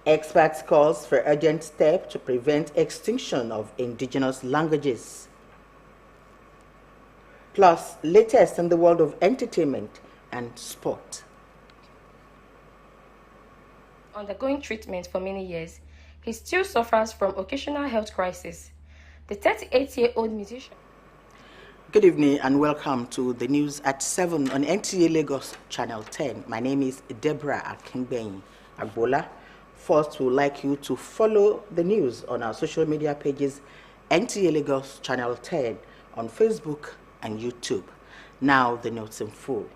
Experts calls for urgent step to prevent extinction of indigenous languages. Plus, latest in the world of entertainment and sport. Undergoing treatment for many years, he still suffers from occasional health crisis. The 38-year-old musician. Good evening and welcome to the news at 7 on NTA Lagos Channel 10. My name is Deborah Akinbenyi Agbola. First, we would like you to follow the news on our social media pages, NTA Lagos Channel 10 on Facebook and YouTube. Now, the notes in full.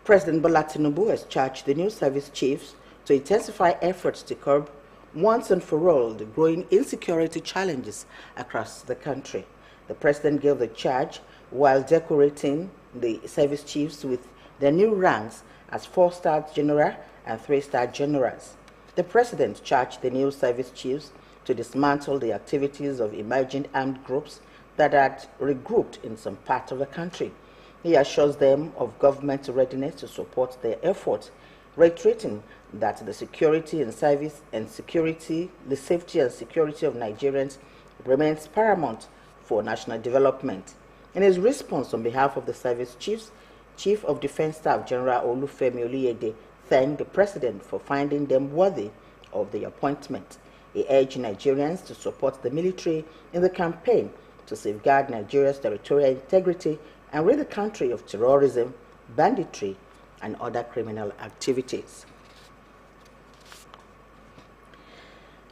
President Bola Tinubu has charged the news service chiefs to intensify efforts to curb once and for all the growing insecurity challenges across the country. The president gave the charge while decorating the service chiefs with their new ranks as 4-star general and 3-star generals. The president charged the new service chiefs to dismantle the activities of emerging armed groups that had regrouped in some part of the country. He assures them of government readiness to support their efforts, reiterating that the security and service and security, the safety and security of Nigerians remains paramount for national development. In his response on behalf of the service chiefs, Chief of Defense Staff General Olufemi Oluyede thanked the president for finding them worthy of the appointment. He urged Nigerians to support the military in the campaign to safeguard Nigeria's territorial integrity and rid the country of terrorism, banditry, and other criminal activities.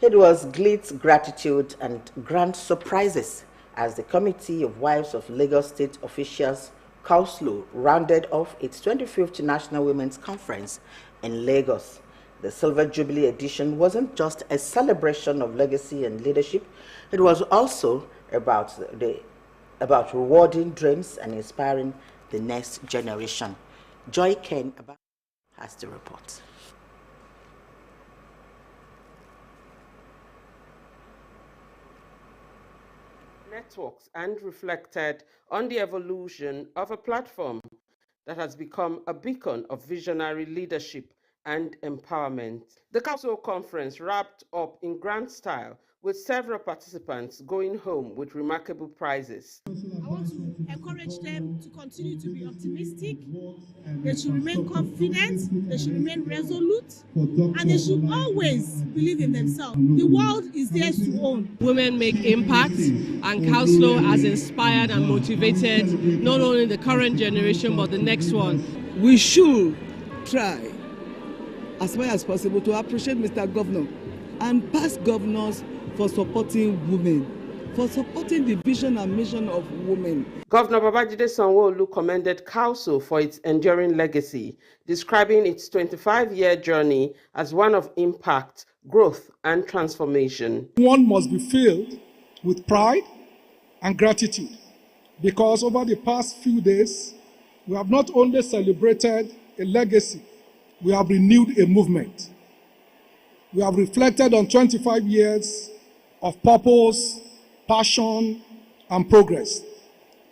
It was glitz, gratitude, and grand surprises as the Committee of Wives of Lagos State Officials Council rounded off its 25th National Women's Conference in Lagos. The Silver Jubilee edition wasn't just a celebration of legacy and leadership, it was also about rewarding dreams and inspiring the next generation. Joy Ken has the report. Networks and reflected on the evolution of a platform that has become a beacon of visionary leadership and empowerment. The Council Conference wrapped up in grand style with several participants going home with remarkable prizes. I want to encourage them to continue to be optimistic. They should remain confident, they should remain resolute, and they should always believe in themselves. The world is theirs to own. Women make impact, and Council has inspired and motivated not only the current generation but the next one. We should try as much as possible to appreciate Mr. Governor and past governors for supporting women, for supporting the vision and mission of women. Governor Babajide Sanwo-Olu commended Council for its enduring legacy, describing its 25-year journey as one of impact, growth, and transformation. One must be filled with pride and gratitude because over the past few days, we have not only celebrated a legacy, we have renewed a movement. We have reflected on 25 years of purpose, passion, and progress.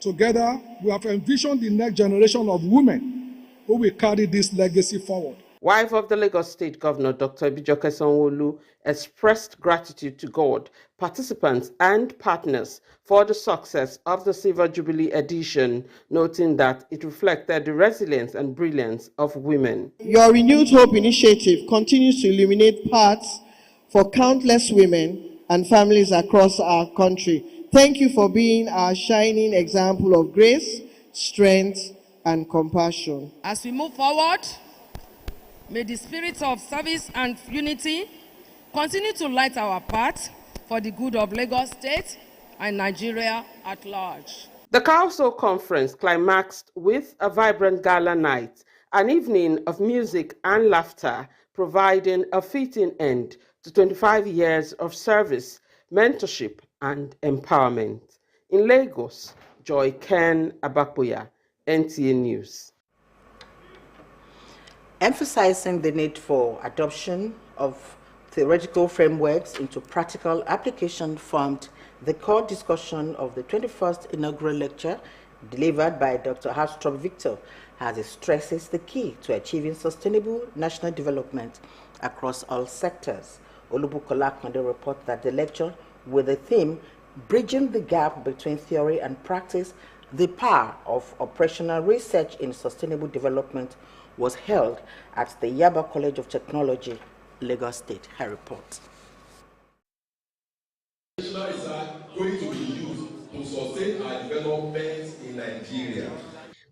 Together, we have envisioned the next generation of women who will carry this legacy forward. Wife of the Lagos State Governor, Dr. Bijoke Sanwo-Olu, expressed gratitude to God, participants, and partners for the success of the Silver Jubilee edition, noting that it reflected the resilience and brilliance of women. Your Renewed Hope initiative continues to illuminate paths for countless women and families across our country. Thank you for being our shining example of grace, strength, and compassion. As we move forward, may the spirit of service and unity continue to light our path for the good of Lagos State and Nigeria at large. The Council Conference climaxed with a vibrant gala night, an evening of music and laughter, providing a fitting end to 25 years of service, mentorship, and empowerment. In Lagos, Joy Ken Abapoya, NTA News. Emphasizing the need for adoption of theoretical frameworks into practical application formed the core discussion of the 21st inaugural lecture delivered by Dr. Astrop Victor, as it stresses the key to achieving sustainable national development across all sectors. Olubukola Konde reports that the lecture, with the theme Bridging the Gap Between Theory and Practice, the Power of Operational Research in Sustainable Development, was held at the Yaba College of Technology, Lagos State. Her report. Research going to be used to sustain our development in Nigeria.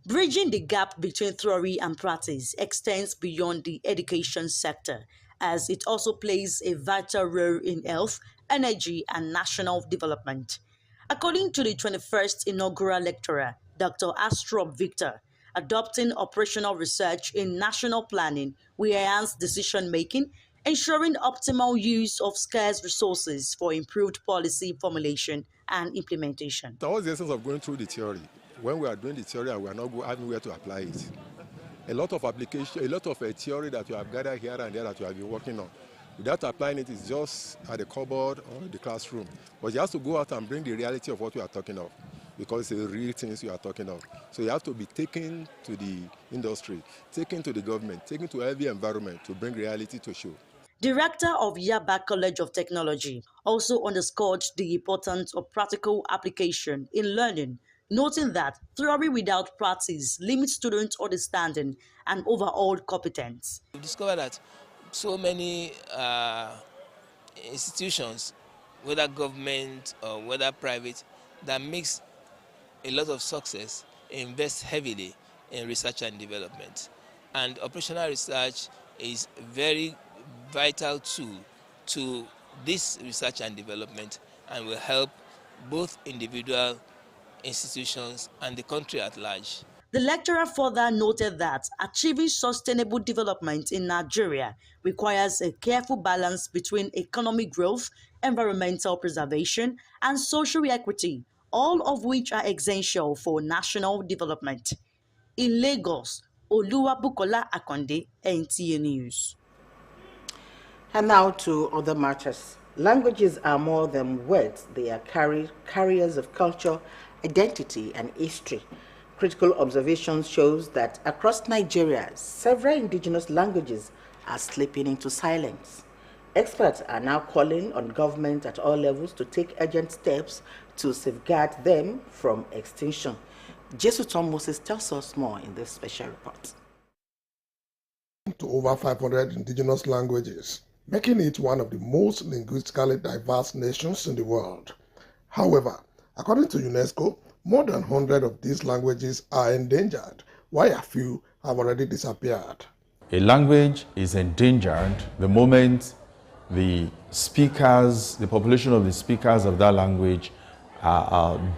Bridging the gap between theory and practice extends beyond the education sector, as it also plays a vital role in health, energy, and national development. According to the 21st inaugural lecturer, Dr. Astrop Victor, adopting operational research in national planning will enhance decision-making, ensuring optimal use of scarce resources for improved policy formulation and implementation. So what's the essence of going through the theory? When we are doing the theory and we are not having where to apply it. A lot of application, a lot of theory that you have gathered here and there that you have been working on. Without applying it, it's just at the cupboard or the classroom. But you have to go out and bring the reality of what we are talking of, because it's the real things you are talking of. So you have to be taken to the industry, taken to the government, taken to every environment to bring reality to show. Director of Yaba College of Technology also underscored the importance of practical application in learning, noting that theory without practice limits students' understanding and overall competence. We discovered that so many institutions, whether government or whether private, that makes a lot of success, invest heavily in research and development. And operational research is very vital tool to this research and development, and will help both individual institutions and the country at large. The lecturer further noted that achieving sustainable development in Nigeria requires a careful balance between economic growth, environmental preservation, and social equity, all of which are essential for national development. In Lagos, Oluwabukola Akonde, NTA News. And now to other matters. Languages are more than words. They are carriers of culture, identity, and history. Critical observations shows that across Nigeria, several indigenous languages are slipping into silence. Experts are now calling on government at all levels to take urgent steps to safeguard them from extinction. Jesus Tom Moses tells us more in this special report. To over 500 indigenous languages, making it one of the most linguistically diverse nations in the world. However, according to UNESCO, more than 100 of these languages are endangered, while a few have already disappeared. A language is endangered the moment the speakers, the population of the speakers of that language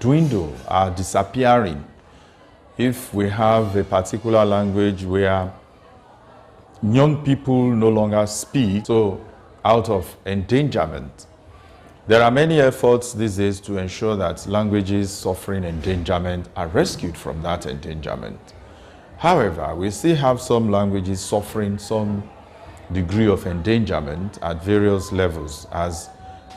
dwindle, are disappearing. If we have a particular language where young people no longer speak, so out of endangerment, there are many efforts these days to ensure that languages suffering endangerment are rescued from that endangerment. However, we still have some languages suffering some degree of endangerment at various levels, as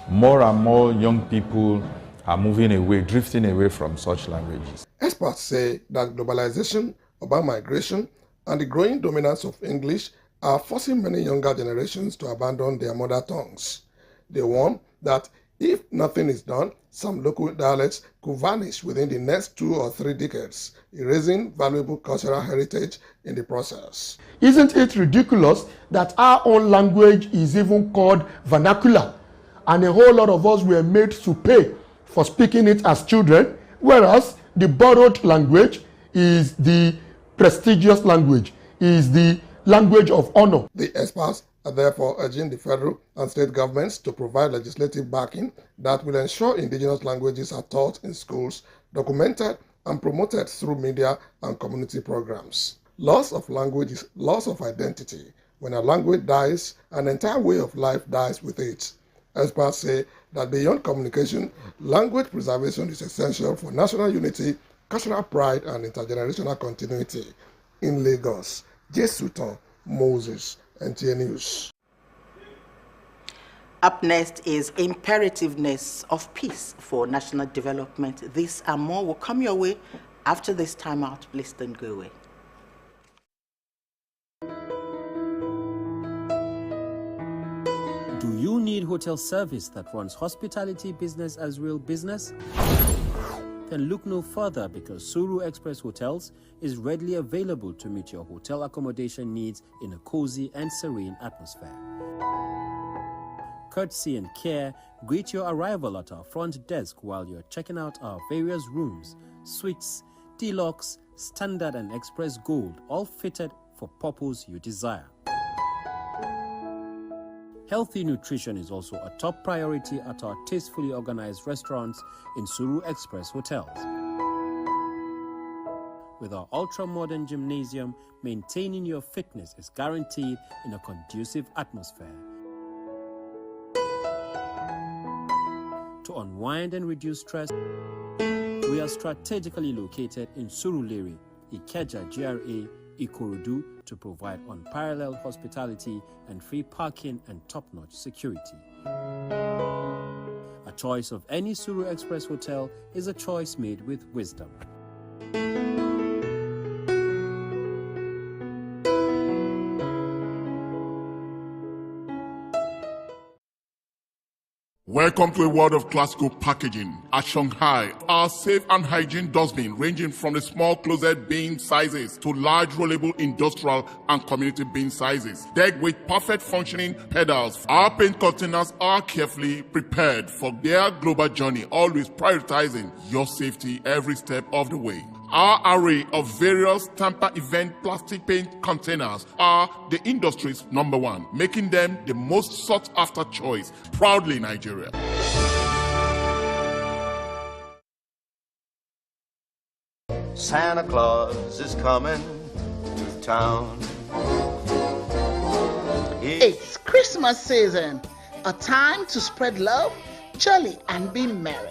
more and more young people are moving away, drifting away from such languages. Experts say that globalization, urban migration, and the growing dominance of English are forcing many younger generations to abandon their mother tongues. They warn that If nothing is done, some local dialects could vanish within the next 2 or 3 decades, erasing valuable cultural heritage in the process. Isn't it ridiculous that our own language is even called vernacular, and a whole lot of us were made to pay for speaking it as children, whereas the borrowed language is the prestigious language, is the language of honor. The experts are therefore urging the federal and state governments to provide legislative backing that will ensure indigenous languages are taught in schools, documented and promoted through media and community programs. Loss of language is loss of identity. When a language dies, an entire way of life dies with it. Experts say that beyond communication, language preservation is essential for national unity, cultural pride, and intergenerational continuity. In Lagos, Jesuton Moses, NTA News. Up next is imperativeness of peace for national development. This and more will come your way after this time out. Please don't go away. Do you need hotel service that runs hospitality business as real business? Then look no further, because Suru Express Hotels is readily available to meet your hotel accommodation needs in a cozy and serene atmosphere. Courtesy and care greet your arrival at our front desk while you're checking out our various rooms, suites, deluxe, standard and express gold, all fitted for purpose you desire. Healthy nutrition is also a top priority at our tastefully organized restaurants in Suru Express Hotels. With our ultra-modern gymnasium, maintaining your fitness is guaranteed in a conducive atmosphere. To unwind and reduce stress, we are strategically located in Surulere, Ikeja GRA, Ikorodu, to provide unparalleled hospitality and free parking and top-notch security. A choice of any Suru Express hotel is a choice made with wisdom. Welcome to a world of classical packaging. At Shanghai, our safe and hygiene dustbin ranging from the small closet bin sizes to large rollable industrial and community bin sizes. Decked with perfect functioning pedals, our paint containers are carefully prepared for their global journey, always prioritizing your safety every step of the way. Our array of various Tampa event plastic paint containers are the industry's #1, making them the most sought-after choice. Proudly Nigeria. Santa Claus is coming to town. It's Christmas season, a time to spread love, jolly, and be merry.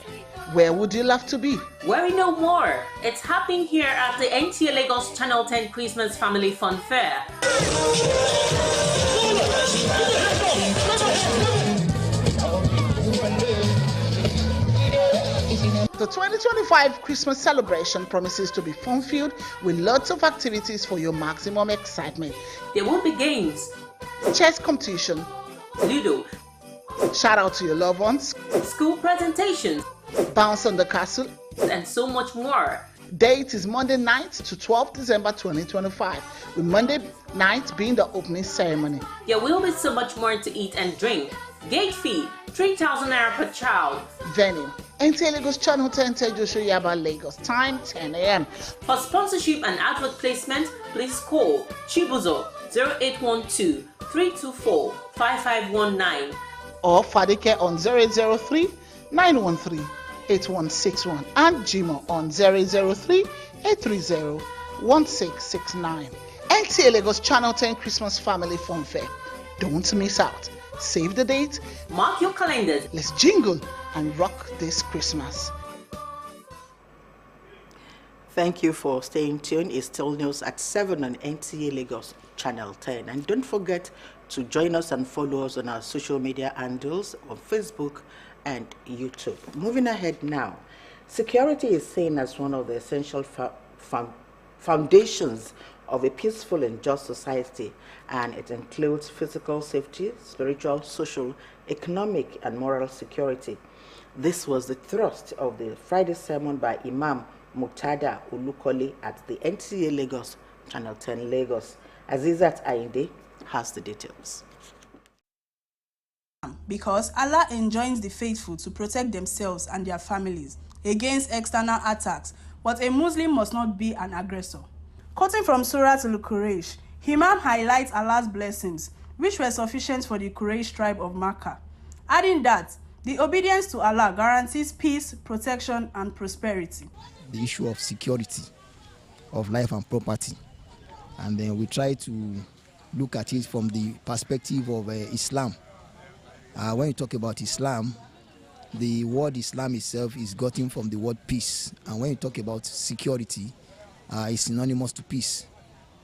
Where would you love to be? Worry no more. It's happening here at the NTA Lagos Channel 10 Christmas Family Fun Fair. The 2025 Christmas celebration promises to be fun-filled with lots of activities for your maximum excitement. There will be games, chess competition, Ludo, shout out to your loved ones, school presentations, bounce on the castle, and so much more. Date is Monday night to 12th December 2025, with Monday night being the opening ceremony. There will be so much more to eat and drink. Gate fee, 3,000 naira per child. Venue, NTA Lagos Channel 10 Tejo Yaba Lagos. Time 10 a.m. For sponsorship and advert placement, please call Chibuzo 0812 324 5519 or Fadike on 0803 913 8161 and Jimo on 003 830 1669. NTA Lagos Channel 10 Christmas Family Fun Fair. Don't miss out. Save the date. Mark your calendars. Let's jingle and rock this Christmas. Thank you for staying tuned. It's still news at 7 on NTA Lagos Channel 10. And don't forget to join us and follow us on our social media handles on Facebook and YouTube. Moving ahead now, security is seen as one of the essential foundations of a peaceful and just society, and it includes physical safety, spiritual, social, economic, and moral security. This was the thrust of the Friday sermon by Imam Mutada Ulukole at the NTA Lagos, Channel 10 Lagos. Azizat Ainde has the details. Because Allah enjoins the faithful to protect themselves and their families against external attacks, but a Muslim must not be an aggressor. Quoting from Surah Al-Quraysh, Imam highlights Allah's blessings, which were sufficient for the Quraysh tribe of Makkah, adding that the obedience to Allah guarantees peace, protection, and prosperity. The issue of security of life and property, and then we try to look at it from the perspective of Islam. When you talk about Islam, the word Islam itself is gotten from the word peace, and when you talk about security, it's synonymous to peace.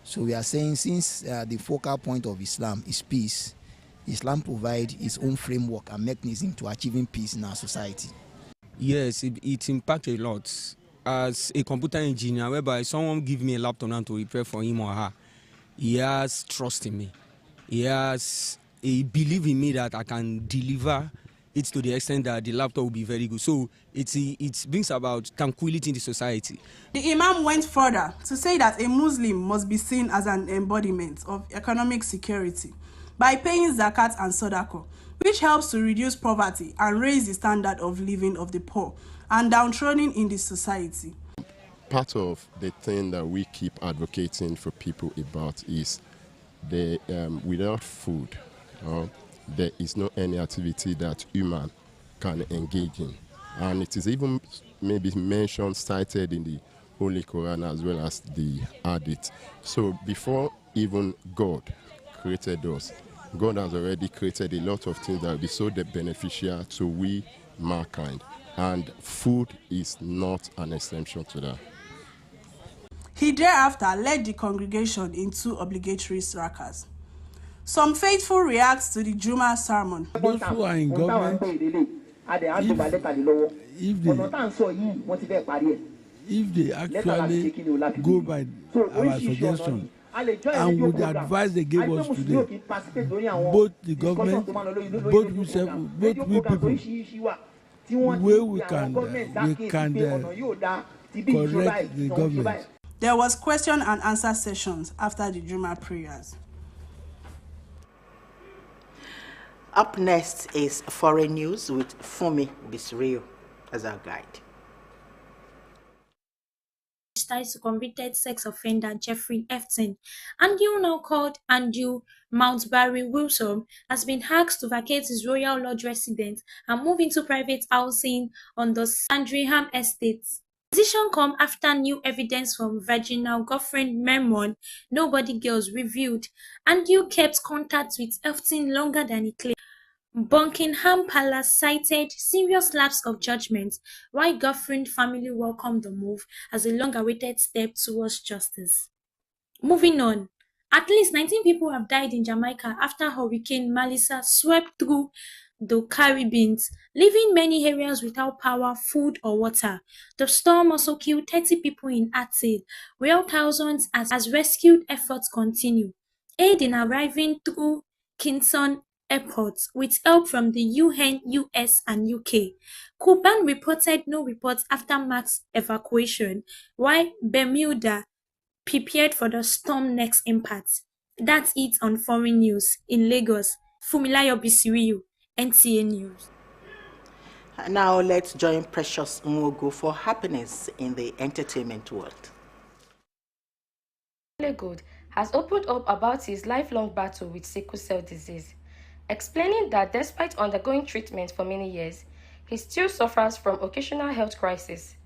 So we are saying, since the focal point of Islam is peace, Islam provides its own framework and mechanism to achieving peace in our society. Yes, it impacts a lot. As a computer engineer, whereby someone give me a laptop now to repair for him or her, he has trust in me. He believe in me that I can deliver it to the extent that the laptop will be very good. So it brings about tranquility in the society. The Imam went further to say that a Muslim must be seen as an embodiment of economic security by paying zakat and sadaqah, which helps to reduce poverty and raise the standard of living of the poor and downtrodden in the society. Part of the thing that we keep advocating for people about is without food, there is no any activity that human can engage in. And it is even maybe mentioned, cited in the Holy Quran as well as the Hadith. So before even God created us, God has already created a lot of things that will be so beneficial to we mankind. And food is not an exemption to that. He thereafter led the congregation in 2 obligatory rakas. Some faithful react to the Juma sermon. Those who are in government, if they actually go by our suggestion and with the advice they gave us today, both the government, both we people, where we can correct the government. There was question and answer sessions after the Juma prayers. Up next is foreign news with Fumi Bisrio as our guide. Ties to convicted sex offender Jeffrey Epstein, Andrew, now called Andrew Mountberry Wilson, has been asked to vacate his Royal Lodge residence and move into private housing on the Sandringham estate. The decision comes after new evidence from virginal girlfriend Mermon, Nobody Girls, revealed Andrew kept contact with Epstein longer than he claimed. Buckingham Palace cited serious lapse of judgment, while girlfriend family welcomed the move as a long-awaited step towards justice. Moving on, at least 19 people have died in Jamaica after Hurricane Melissa swept through the Caribbean, leaving many areas without power, food, or water. The storm also killed 30 people in Aceh, while thousands as rescue efforts continue. Aid in arriving through Kingston Airport with help from the UN, US, and UK. Cuban reported no reports after mass evacuation, while Bermuda prepared for the storm's next impact. That's it on foreign news. In Lagos, Fumilayo Bisiriyu, NTA News. Now let's join Precious Mwogo for happiness in the entertainment world. Good has opened up about his lifelong battle with sickle cell disease, explaining that despite undergoing treatment for many years, he still suffers from occasional health crises.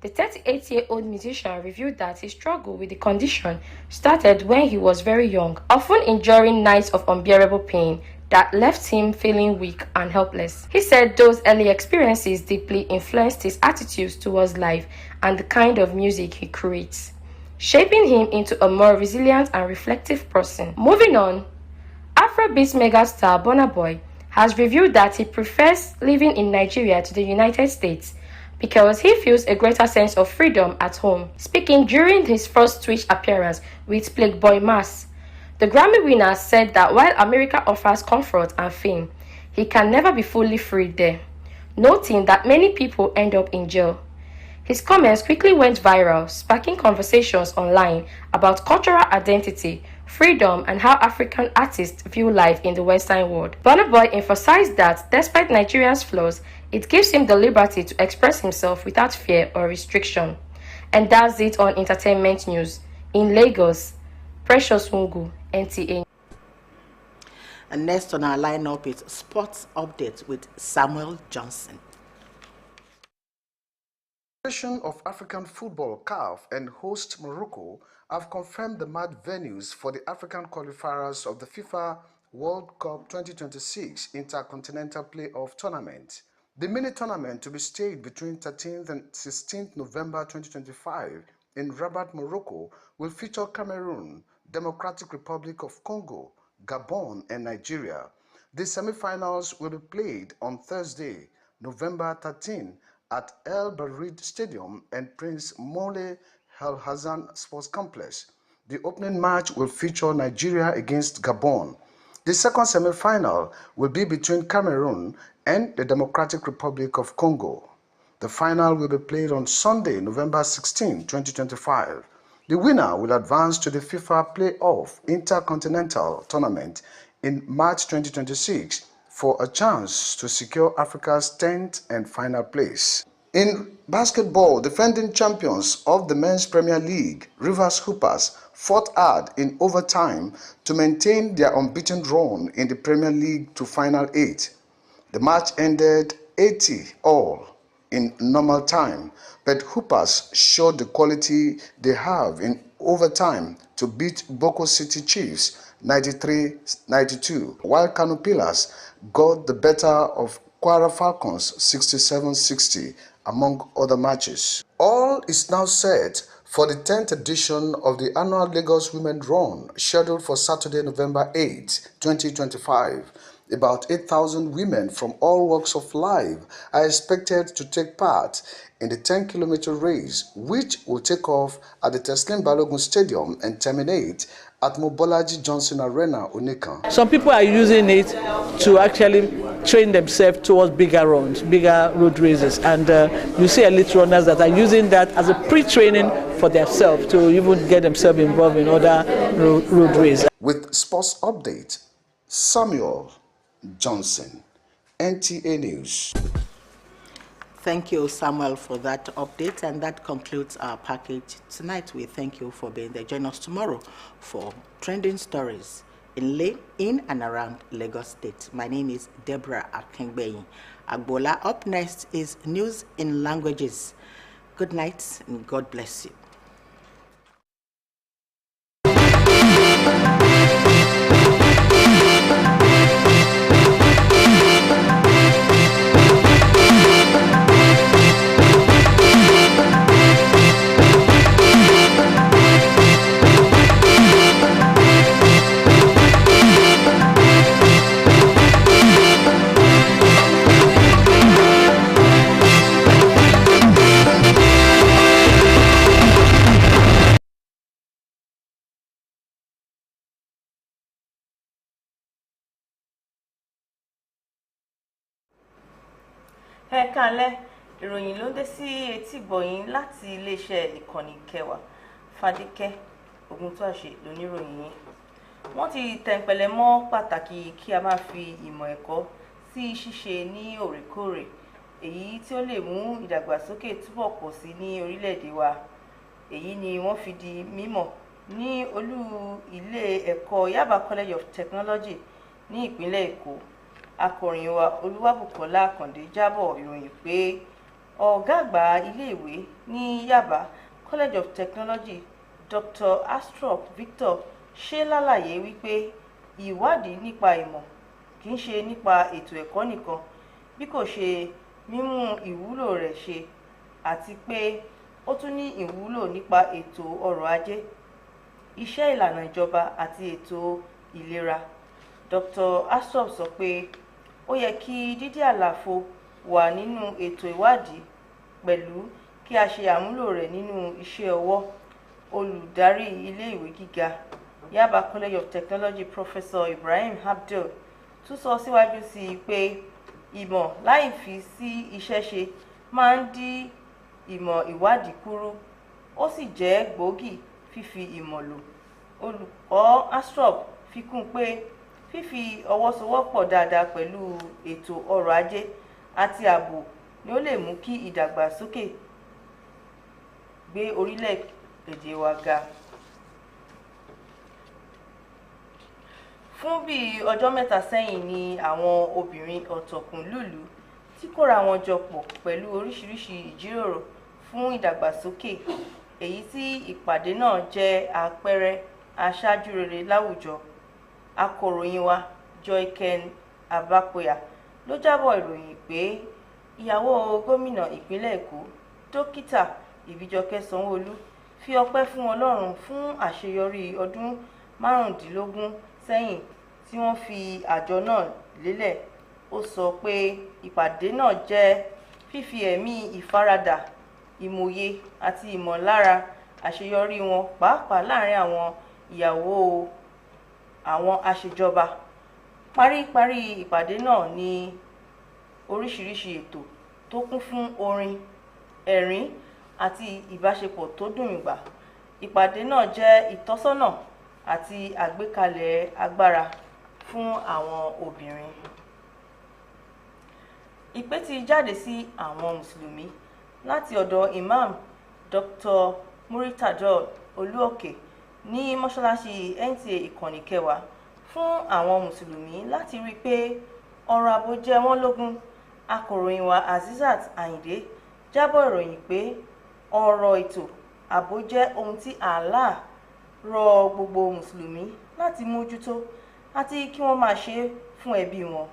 The 38-year-old musician revealed that his struggle with the condition started when he was very young, often enduring nights of unbearable pain that left him feeling weak and helpless. He said those early experiences deeply influenced his attitudes towards life and the kind of music he creates, shaping him into a more resilient and reflective person. Moving on, Afrobeat megastar Burna Boy has revealed that he prefers living in Nigeria to the United States because he feels a greater sense of freedom at home. Speaking during his first Twitch appearance with Plagueboy Mass, the Grammy winner said that while America offers comfort and fame, he can never be fully free there, noting that many people end up in jail. His comments quickly went viral, sparking conversations online about cultural identity, freedom, and how African artists view life in the Western world. Burna Boy emphasized that despite Nigeria's flaws, it gives him the liberty to express himself without fear or restriction. And that's it on entertainment news. In Lagos, Precious Mungu, NTA. And next on our lineup is Sports Update with Samuel Johnson. Federation of African Football (CAF) and host Morocco have confirmed the match venues for the African qualifiers of the FIFA World Cup 2026 Intercontinental Playoff Tournament. The mini-tournament to be staged between 13th and 16th November 2025 in Rabat, Morocco, will feature Cameroon, Democratic Republic of Congo, Gabon, and Nigeria. The semi-finals will be played on Thursday, November 13, at El Barid Stadium and Prince Moulay El Hassan Sports Complex. The opening match will feature Nigeria against Gabon. The second semi-final will be between Cameroon and the Democratic Republic of Congo. The final will be played on Sunday, November 16, 2025. The winner will advance to the FIFA Playoff Intercontinental Tournament in March 2026 for a chance to secure Africa's 10th and final place. In basketball, defending champions of the Men's Premier League, Rivers Hoopers, fought hard in overtime to maintain their unbeaten run in the Premier League to Final 8. The match ended 80-all in normal time, but Hoopers showed the quality they have in overtime to beat Boko City Chiefs 93-92, while Kano Pillars got the better of Kwara Falcons 67-60, among other matches. All is now set for the 10th edition of the annual Lagos Women Run, scheduled for Saturday, November 8, 2025. About 8,000 women from all walks of life are expected to take part in the 10-kilometer race, which will take off at the Teslim Balogun Stadium and terminate at Mobolaji Johnson Arena, Onikan. Some people are using it to actually train themselves towards bigger runs, bigger road races, and you see elite runners that are using that as a pre-training for themselves to even get themselves involved in other road races. With Sports Update, Samuel Johnson, NTA News. Thank you, Samuel, for that update, and that concludes our package tonight. We thank you for being there. Join us tomorrow for trending stories in and around Lagos State. My name is Deborah Akengbeyi Agbola. Up next is News in Languages. Good night and God bless you. Ẹ káalẹ́, ìròyìn ló dé sí etí gbọ̀yìn láti iléeṣẹ́ ìkànnì kẹwàá. Fadékẹ́ Ògúntóàṣe lóníròyìn yìí. Wọ́n ti tẹ̀pẹ̀lẹ̀ mọ́ pàtàkì kí a máa fi ìmọ̀ ẹ̀kọ́ sí ṣíṣe ní òrèkóòrè, èyí tí ó lè mú ìdàgbàsókè túbọ̀ pọ̀ sí ní orílẹ̀-èdè wa. Èyí ni wọ́n fi di mímọ̀ ní olú ilé ẹ̀kọ́ Yaba College of Technology ní ìpínlẹ̀ Èkó. Akọ̀ròyìn wa Olúwabùkọ́lá Àkàndé jábọ̀ ìròyìn pé ọ̀gá àgbà iléèwé ní Yaba College of Technology Dr. Astrop Victor ṣe lálàyé wípé ìwádìí nípa ìmọ̀ kì í ṣe nípa ètò ẹ̀kọ́ nìkan bí kò ṣe mímú ìwúlò rẹ̀ ṣe, àti pé ó tún ní ìwúlò nípa ètò ọrọ̀ ajé, iṣẹ́ ìlànà ìjọba àti ètò ìlera. Dr. Astrop sọ pé ó yẹ kí dídí àlàfo wà nínú ètò ìwádìí pẹ̀lú kí a ṣe àmúlò rẹ̀ nínú iṣẹ́ ọwọ́. Olùdarí ilé ìwé gíga Yaba College of Technology Professor Ibrahim Abdul tún sọ síwájú sí i pé ìmọ̀ láì fi sí iṣẹ́ ṣe máa ń dí ìmọ̀ ìwádìí kúrú, ó sì jẹ́ gbòógì fífi ìmọ̀ lò. Olùkọ́ Astrop fi kún pé fífi ọwọ́ sowọ́pọ̀ dáadáa pẹ̀lú ètò ọrọ̀ ajé àti ààbò ni ó lè mú kí ìdàgbàsókè gbé orílẹ̀-èdè wa ga. Fún bí ọjọ́ mẹ́ta sẹ́yìn ni àwọn obìnrin ọ̀tọ̀kùnlúùlú tí kóra wọn jọ pọ̀ pẹ̀lú oríṣiríṣi ìjíròrò fún ìdàgbàsókè, èyí tí ìpàdé náà jẹ́ àpẹẹrẹ aṣáájú rere láwùjọ. Akọ̀ròyìn wa Joyken Abakoya ló jábọ̀ ìròyìn pé ìyàwó gómìnà ìpínlẹ̀ Èkó Dókítà Ìbíjọkẹ́ Sanwó-Olú fi ọpẹ́ fún Ọlọ́run fún àṣeyọrí ọdún 15 sẹ́yìn tí wọ́n fi àjọ náà lélẹ̀. Ó sọ pé ìpàdé náà jẹ́ fífi ẹ̀mí ìfaradà, ìmòye àti ìmọ̀lára àṣeyọrí wọn pàápàá láàrin àwọn ìyàwó àwọn aṣèjọba. Paríparí ìpàdé náà ní oríṣiríṣi ètò tó kún fún orin, ẹ̀rín àti ìbáṣepọ̀ tó dùnùgbà. Ìpàdé náà jẹ́ ìtọ́sọ́nà àti àgbékalẹ̀ agbára fún àwọn obìnrin. Ìpè ti jáde sí àwọn Mùsùlùmí láti ọ̀dọ̀ Imam Dr. Muritadol Olúòkè ní mọ́ṣáláṣí NTA ìkànnì kẹwàá fún àwọn Mùsùlùmí láti rí pé ọ̀rọ̀ ààbò jẹ wọ́n lógún. Akọ̀ròyìn wa Azizat Ayinde jábọ̀ ìròyìn pé ọ̀rọ̀ ètò ààbò jẹ́ ohun tí Allah rọ gbogbo Mùsùlùmí láti mójútó àti kí wọ́n máa ṣe fún ẹbí wọn.